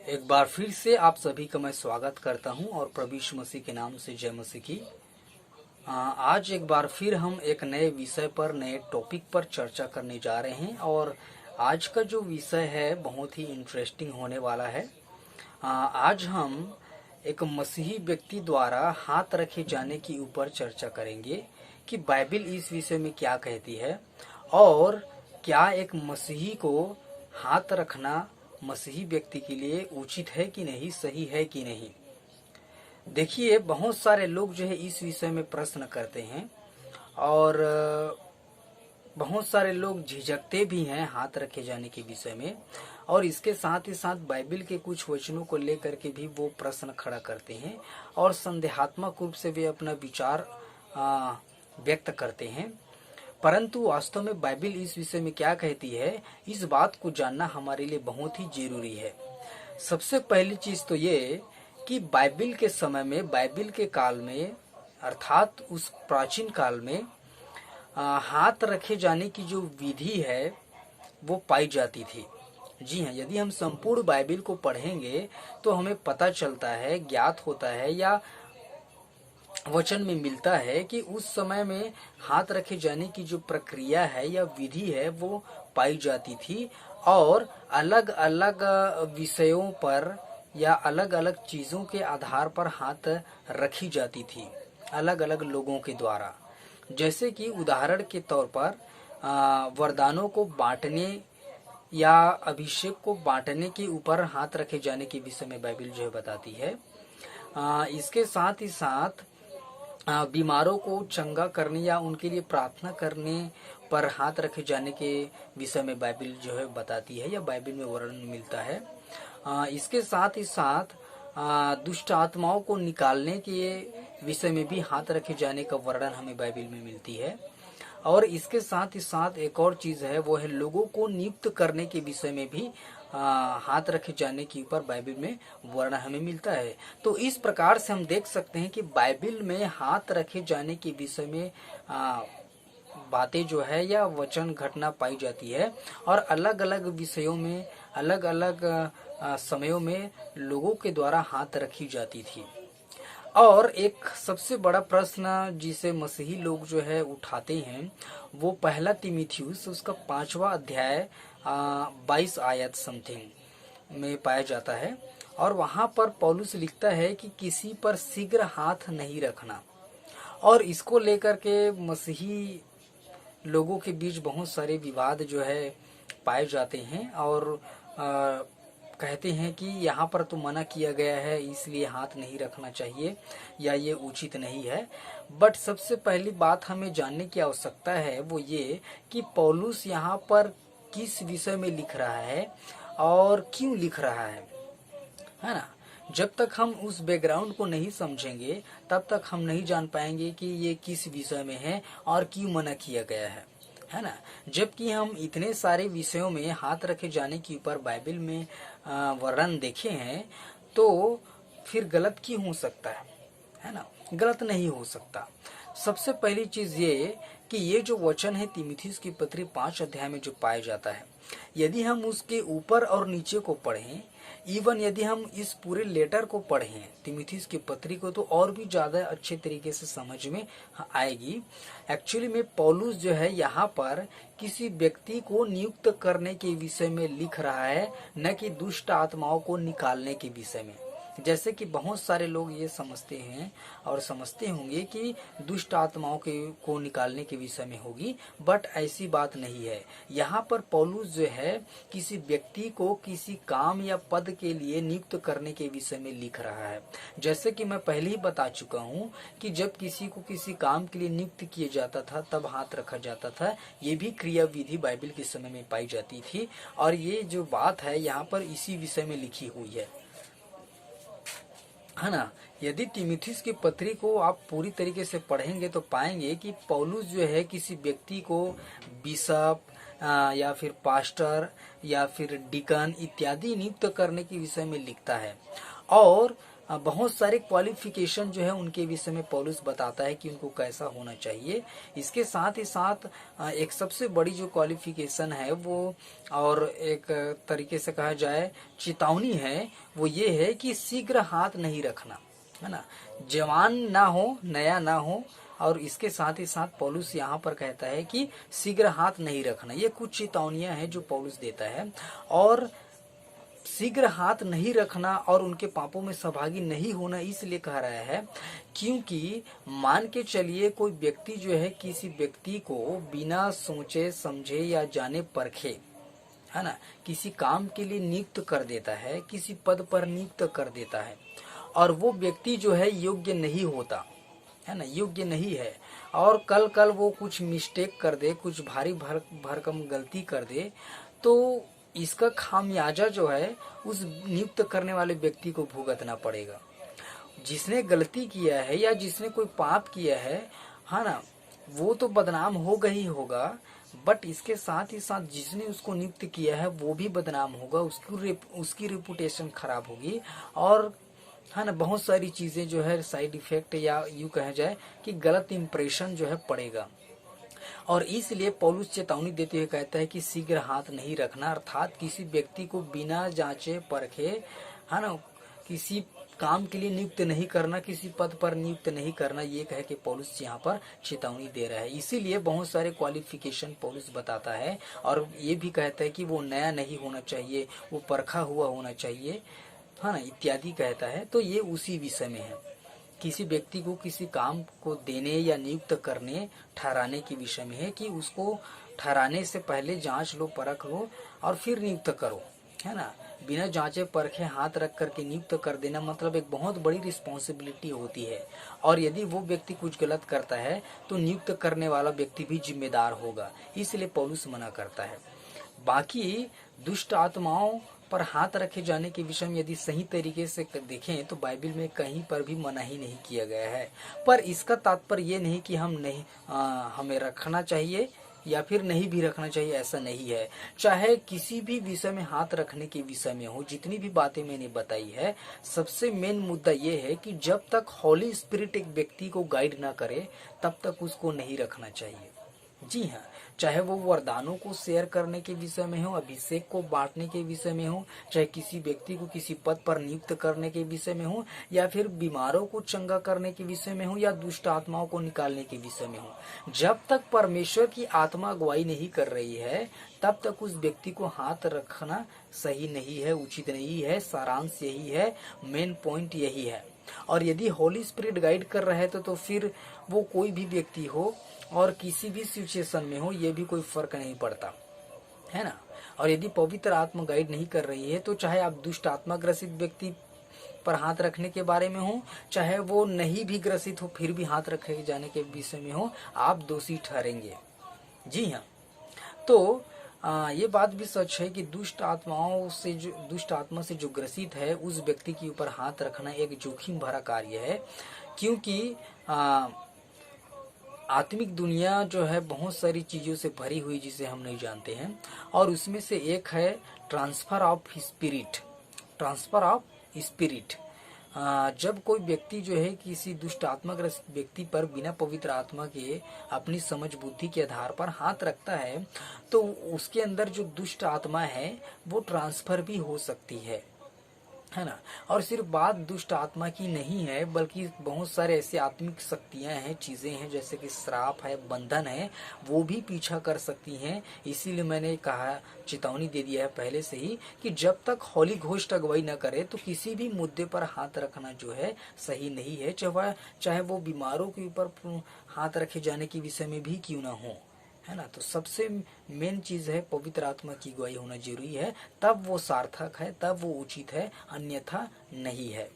एक बार फिर से आप सभी का मैं स्वागत करता हूं और प्रभु यीशु मसीह के नाम से जय मसीह की। आज एक बार फिर हम एक नए विषय पर, नए टॉपिक पर चर्चा करने जा रहे हैं और आज का जो विषय है बहुत ही इंटरेस्टिंग होने वाला है। आज हम एक मसीही व्यक्ति द्वारा हाथ रखे जाने के ऊपर चर्चा करेंगे कि बाइबल इस विषय में क्या कहती है और क्या एक मसीही को हाथ रखना मसीही व्यक्ति के लिए उचित है कि नहीं, सही है कि नहीं। देखिए, बहुत सारे लोग जो है इस विषय में प्रश्न करते हैं और बहुत सारे लोग झिझकते भी हैं हाथ रखे जाने के विषय में, और इसके साथ ही साथ बाइबल के कुछ वचनों को लेकर के भी वो प्रश्न खड़ा करते हैं और संदेहात्मक रूप से वे अपना विचार व्यक्त करते हैं। परंतु वास्तव में बाइबल इस विषय में क्या कहती है, इस बात को जानना हमारे लिए बहुत ही जरूरी है। सबसे पहली चीज तो ये कि बाइबल के समय में, बाइबल के काल में, अर्थात उस प्राचीन काल में हाथ रखे जाने की जो विधि है वो पाई जाती थी। जी हाँ, यदि हम संपूर्ण बाइबल को पढ़ेंगे तो हमें पता चलता है, ज्ञात होता है या वचन में मिलता है कि उस समय में हाथ रखे जाने की जो प्रक्रिया है या विधि है वो पाई जाती थी और अलग अलग विषयों पर या अलग अलग चीजों के आधार पर हाथ रखी जाती थी अलग अलग लोगों के द्वारा। जैसे कि उदाहरण के तौर पर वरदानों को बांटने या अभिषेक को बांटने के ऊपर हाथ रखे जाने के विषय में बाइबल जो है बताती है। इसके साथ ही साथ बीमारों को चंगा करने या उनके लिए प्रार्थना करने पर हाथ रखे जाने के विषय में बाइबल जो है बताती है या बाइबल में वर्णन मिलता है। इसके साथ ही साथ दुष्ट आत्माओं को निकालने के विषय में भी हाथ रखे जाने का वर्णन हमें बाइबल में मिलती है। और इसके साथ ही साथ एक और चीज है, वो है लोगों को नियुक्त करने के विषय में भी हाथ रखे जाने के ऊपर बाइबल में वर्णन हमें मिलता है। तो इस प्रकार से हम देख सकते हैं कि बाइबल में हाथ रखे जाने के विषय में बातें जो है या वचन घटना पाई जाती है और अलग अलग विषयों में, अलग अलग समयों में लोगों के द्वारा हाथ रखी जाती थी। और एक सबसे बड़ा प्रश्न जिसे मसीही लोग जो है उठाते हैं वो पहला तीमुथियुस उसका 5वां अध्याय 22 आयत समथिंग में पाया जाता है। और वहां पर पौलुस लिखता है कि किसी पर शीघ्र हाथ नहीं रखना। और इसको लेकर के मसीही लोगों के बीच बहुत सारे विवाद जो है पाए जाते हैं और कहते हैं कि यहाँ पर तो मना किया गया है इसलिए हाथ नहीं रखना चाहिए या ये उचित नहीं है। बट सबसे पहली बात हमें जानने की आवश्यकता है वो ये कि पौलुस यहाँ पर किस विषय में लिख रहा है और क्यों लिख रहा है ना। जब तक हम उस बैकग्राउंड को नहीं समझेंगे तब तक हम नहीं जान पाएंगे कि ये किस विषय में है और क्यों मना किया गया है ना। जबकि हम इतने सारे विषयों में हाथ रखे जाने के ऊपर बाइबल में वर्णन देखे हैं तो फिर गलत क्यों हो सकता है ना। गलत नहीं हो सकता। सबसे पहली चीज ये कि ये जो वचन है तीमुथियुस की पत्री 5 अध्याय में जो पाया जाता है, यदि हम उसके ऊपर और नीचे को पढ़ें, इवन यदि हम इस पूरे लेटर को पढ़ें तीमुथियुस की पत्री को, तो और भी ज्यादा अच्छे तरीके से समझ में आएगी। एक्चुअली में पौलुस जो है यहाँ पर किसी व्यक्ति को नियुक्त करने के विषय में लिख रहा है, न कि दुष्ट आत्माओं को निकालने के विषय में। जैसे कि बहुत सारे लोग ये समझते हैं और समझते होंगे कि दुष्ट आत्माओं को निकालने के विषय में होगी, बट ऐसी बात नहीं है। यहाँ पर पौलुस जो है किसी व्यक्ति को किसी काम या पद के लिए नियुक्त करने के विषय में लिख रहा है। जैसे कि मैं पहले ही बता चुका हूँ कि जब किसी को किसी काम के लिए नियुक्त किया जाता था तब हाथ रखा जाता था। ये भी क्रिया विधि बाइबल के समय में पाई जाती थी और ये जो बात है यहाँ पर इसी विषय में लिखी हुई है ना। यदि तीमुथियुस की पत्री को आप पूरी तरीके से पढ़ेंगे तो पाएंगे कि पौलुस जो है किसी व्यक्ति को बिशप या फिर पास्टर या फिर डिकन इत्यादि नियुक्त करने के विषय में लिखता है। और बहुत सारे क्वालिफिकेशन जो है उनके विषय में पौलुस बताता है कि उनको कैसा होना चाहिए। इसके साथ ही साथ एक सबसे बड़ी जो क्वालिफिकेशन है वो, और एक तरीके से कहा जाए चेतावनी है, वो ये है कि शीघ्र हाथ नहीं रखना, है ना। जवान ना हो, नया ना हो। और इसके साथ ही साथ पौलुस यहाँ पर कहता है कि शीघ्र हाथ नहीं रखना। ये कुछ चेतावनियां हैं जो पौलुस देता है। और शीघ्र हाथ नहीं रखना और उनके पापों में सहभागी नहीं होना इसलिए कह रहा है क्योंकि मान के चलिए कोई व्यक्ति जो है किसी व्यक्ति को बिना सोचे समझे या जाने परखे, है ना, किसी काम के लिए नियुक्त कर देता है, किसी पद पर नियुक्त कर देता है, और वो व्यक्ति जो है योग्य नहीं होता, है ना, योग्य नहीं है, और कल कल वो कुछ मिस्टेक कर दे, कुछ भारी भरकम गलती कर दे, तो इसका खामियाजा जो है उस नियुक्त करने वाले व्यक्ति को भुगतना पड़ेगा। जिसने गलती किया है या जिसने कोई पाप किया है ना, वो तो बदनाम होगा ही होगा, बट इसके साथ ही साथ जिसने उसको नियुक्त किया है वो भी बदनाम होगा, उसकी रेपुटेशन खराब होगी, और है ना बहुत सारी चीजें जो है साइड इफेक्ट या यूं कहा जाए कि गलत इंप्रेशन जो है पड़ेगा। और इसलिए पौलुस चेतावनी देते हुए कहता है कि शीघ्र हाथ नहीं रखना, अर्थात किसी व्यक्ति को बिना जांचे परखे, है ना, किसी काम के लिए नियुक्त नहीं करना, किसी पद पर नियुक्त नहीं करना, ये कह के पौलुस यहाँ पर चेतावनी दे रहा है। इसीलिए बहुत सारे क्वालिफिकेशन पौलुस बताता है, और ये भी कहता है कि वो नया नहीं होना चाहिए, वो परखा हुआ होना चाहिए, है ना, इत्यादि कहता है। तो ये उसी विषय में है, किसी व्यक्ति को किसी काम को देने या नियुक्त करने, ठहराने के विषय में है कि उसको ठहराने से पहले जांच लो, परख लो और फिर नियुक्त करो, है ना। बिना जांचे परखे हाथ रख करके नियुक्त कर देना मतलब एक बहुत बड़ी रिस्पॉन्सिबिलिटी होती है, और यदि वो व्यक्ति कुछ गलत करता है तो नियुक्त करने वाला व्यक्ति भी जिम्मेदार होगा, इसलिए पौलुस मना करता है। बाकी दुष्ट आत्माओं पर हाथ रखे जाने के विषय में यदि सही तरीके से देखें तो बाइबल में कहीं पर भी मनाही नहीं किया गया है, पर इसका तात्पर्य ये नहीं कि हमें रखना चाहिए या फिर नहीं भी रखना चाहिए, ऐसा नहीं है। चाहे किसी भी विषय में हाथ रखने के विषय में हो, जितनी भी बातें मैंने बताई है, सबसे मेन मुद्दा ये है कि जब तक हॉली स्पिरिट एक व्यक्ति को गाइड ना करे तब तक उसको नहीं रखना चाहिए। जी हाँ, चाहे वो वरदानों को शेयर करने के विषय में हो, अभिषेक को बांटने के विषय में हो, चाहे किसी व्यक्ति को किसी पद पर नियुक्त करने के विषय में हो, या फिर बीमारों को चंगा करने के विषय में हो, या दुष्ट आत्माओं को निकालने के विषय में हो, जब तक परमेश्वर की आत्मा अगुवाई नहीं कर रही है तब तक उस व्यक्ति को हाथ रखना सही नहीं है, उचित नहीं है। सारांश यही है, मेन पॉइंट यही है। और यदि होली स्पिरिट गाइड कर रहा है तो फिर वो कोई भी व्यक्ति हो और किसी भी सिचुएशन में हो, ये भी कोई फर्क नहीं पड़ता, है ना। और यदि पवित्र आत्मा गाइड नहीं कर रही है तो चाहे आप दुष्ट आत्मा ग्रसित व्यक्ति पर हाथ रखने के बारे में हो, चाहे वो नहीं भी ग्रसित हो फिर भी हाथ रखे जाने के विषय में हो, आप दोषी ठहरेंगे। जी हाँ, तो ये बात भी सच है कि दुष्ट आत्मा से जो ग्रसित है उस व्यक्ति के ऊपर हाथ रखना एक जोखिम भरा कार्य है, क्योंकि आत्मिक दुनिया जो है बहुत सारी चीजों से भरी हुई जिसे हम नहीं जानते हैं, और उसमें से एक है transfer of spirit. Transfer of spirit, जब कोई व्यक्ति जो है किसी दुष्ट आत्माग्रस्त व्यक्ति पर बिना पवित्र आत्मा के अपनी समझ बुद्धि के आधार पर हाथ रखता है तो उसके अंदर जो दुष्ट आत्मा है वो ट्रांसफर भी हो सकती है ना। और सिर्फ बात दुष्ट आत्मा की नहीं है, बल्कि बहुत सारे ऐसे आत्मिक शक्तियां हैं, चीजें हैं, जैसे कि श्राप है, बंधन है, वो भी पीछा कर सकती हैं। इसीलिए मैंने कहा, चेतावनी दे दिया है पहले से ही कि जब तक होली घोस्ट अगुवाई न करे तो किसी भी मुद्दे पर हाथ रखना जो है सही नहीं है, चाहे वो बीमारों के ऊपर हाथ रखे जाने के विषय में भी क्यों ना हो, है ना। तो सबसे मेन चीज है पवित्र आत्मा की अगुवाई होना जरूरी है, तब वो सार्थक है, तब वो उचित है, अन्यथा नहीं है।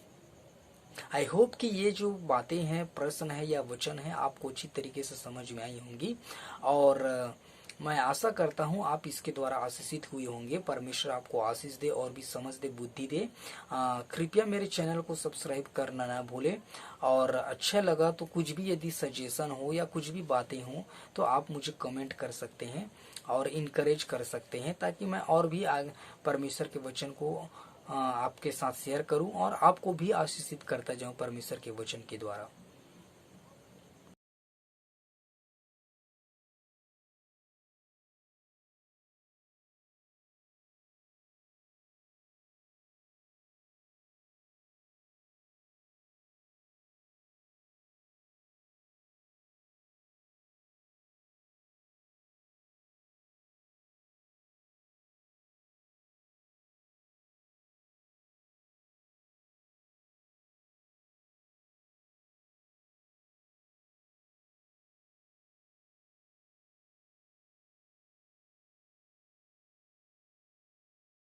आई होप कि ये जो बातें हैं, प्रश्न है या वचन है, आपको उचित तरीके से समझ में आई होंगी, और मैं आशा करता हूँ आप इसके द्वारा आशीषित हुए होंगे। परमेश्वर आपको आशीष दे और भी समझ दे, बुद्धि दे। कृपया मेरे चैनल को सब्सक्राइब करना ना भूले, और अच्छा लगा तो कुछ भी यदि सजेशन हो या कुछ भी बातें हो तो आप मुझे कमेंट कर सकते हैं और इनकरेज कर सकते हैं, ताकि मैं और भी परमेश्वर के वचन को आपके साथ शेयर करूं और आपको भी आशीषित करता जाऊं परमेश्वर के वचन के द्वारा।